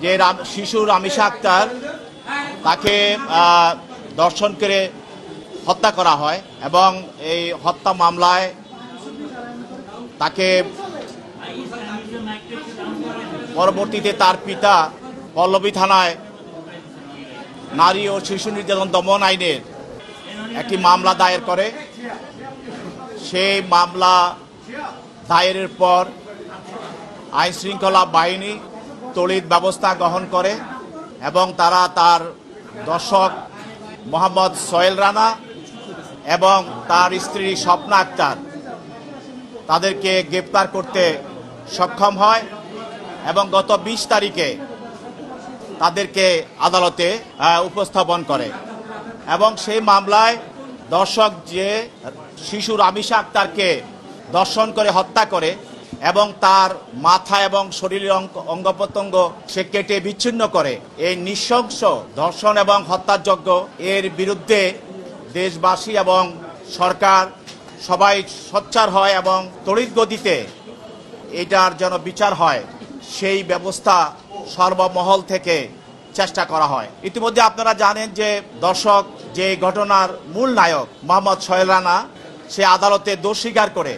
যে শিশু রামিসা আক্তার তাকে ধর্ষণ করে হত্যা করা হয় এবং এই হত্যা মামলায় তাকে পরবর্তীতে তার পিতা পল্লবী থানায় নারী ও শিশু নির্যাতন দমন আইনের একটি মামলা দায়ের করে। সেই মামলা দায়েরের পর আইন শৃঙ্খলা বাহিনী তড়িৎ ব্যবস্থা গ্রহণ করে এবং তারা তার দর্শক মোহাম্মদ সোহেল রানা এবং তার স্ত্রী স্বপ্না আক্তার তাদেরকে গ্রেপ্তার করতে সক্ষম হয় এবং গত 20 তারিখে তাদেরকে আদালতে উপস্থাপন করে এবং সেই মামলায় দর্শক যে শিশু রামিসা আক্তারকে ধর্ষণ করে হত্যা করে এবং তার মাথা এবং শরীরের অঙ্গ প্রত্যঙ্গ সে কেটে বিচ্ছিন্ন করে, এই নৃশংস ধর্ষণ এবং হত্যাযজ্ঞ এর বিরুদ্ধে দেশবাসী এবং সরকার সবাই সোচ্চার হয় এবং তড়িৎ গতিতে এটার যেন বিচার হয় সেই ব্যবস্থা সর্বমহল থেকে চেষ্টা করা হয়। ইতিমধ্যে আপনারা জানেন যে দর্শক যে ঘটনার মূল নায়ক মোহাম্মদ সোহেল রানা সে আদালতে দোষ স্বীকার করে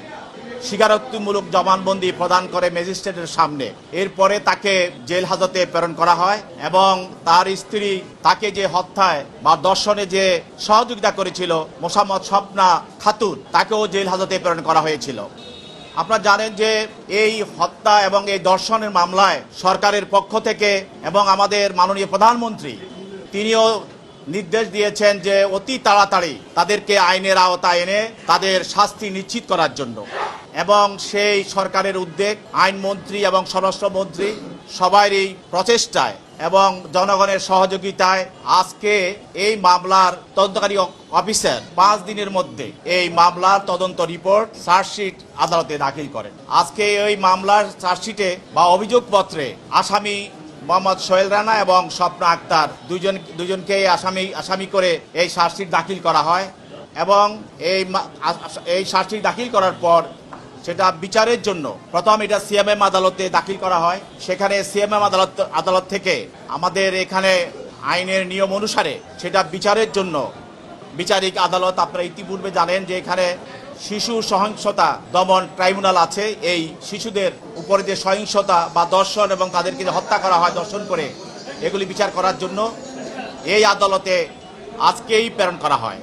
স্বীকারোক্তিমূলক জবানবন্দি প্রদান করে ম্যাজিস্ট্রেটের সামনে। এরপরে তাকে জেল হাজতে প্রেরণ করা হয় এবং তার স্ত্রী তাকে যে হত্যায় বা ধর্ষণে যে সহযোগিতা করেছিল মোসাম্মদ স্বপ্না খাতুন তাকেও জেল হাজতে প্রেরণ করা হয়েছিল। আপনারা জানেন যে এই হত্যা এবং এই ধর্ষণের মামলায় সরকারের পক্ষ থেকে এবং আমাদের মাননীয় প্রধানমন্ত্রী তিনিও নির্দেশ দিয়েছেন যে অতি তাড়াতাড়ি তাদেরকে আইনের আওতায় এনে তাদের শাস্তি নিশ্চিত করার জন্য এবং সেই সরকারের উদ্যোগ আইনমন্ত্রী এবং স্বরাষ্ট্রমন্ত্রী সবারই প্রচেষ্টায় এবং জনগণের সহযোগিতায় আজকে এই মামলার তদন্তকারী অফিসার 5 দিনের মধ্যে এই মামলার তদন্ত রিপোর্ট চার্জশিট আদালতে দাখিল করেন। আজকে এই মামলার চার্জশিটে বা অভিযোগপত্রে আসামি মোহাম্মদ সোহেল রানা এবং স্বপ্না আক্তার দুজনকে আসামি করে এই চার্জশিট দাখিল করা হয় এবং এই চার্জশিট দাখিল করার পর সেটা বিচারের জন্য প্রথম এটা সিএমএম আদালতে দাখিল করা হয়। সেখানে সিএমএম আদালত থেকে আমাদের এখানে আইনের নিয়ম অনুসারে সেটা বিচারের জন্য বিচারিক আদালত, আপনারা ইতিপূর্বে জানেন যে এখানে শিশু সহিংসতা দমন ট্রাইব্যুনাল আছে। এই শিশুদের উপরে যে সহিংসতা বা ধর্ষণ এবং তাদেরকে যে হত্যা করা হয় ধর্ষণ করে এগুলি বিচার করার জন্য এই আদালতে আজকেই প্রেরণ করা হয়।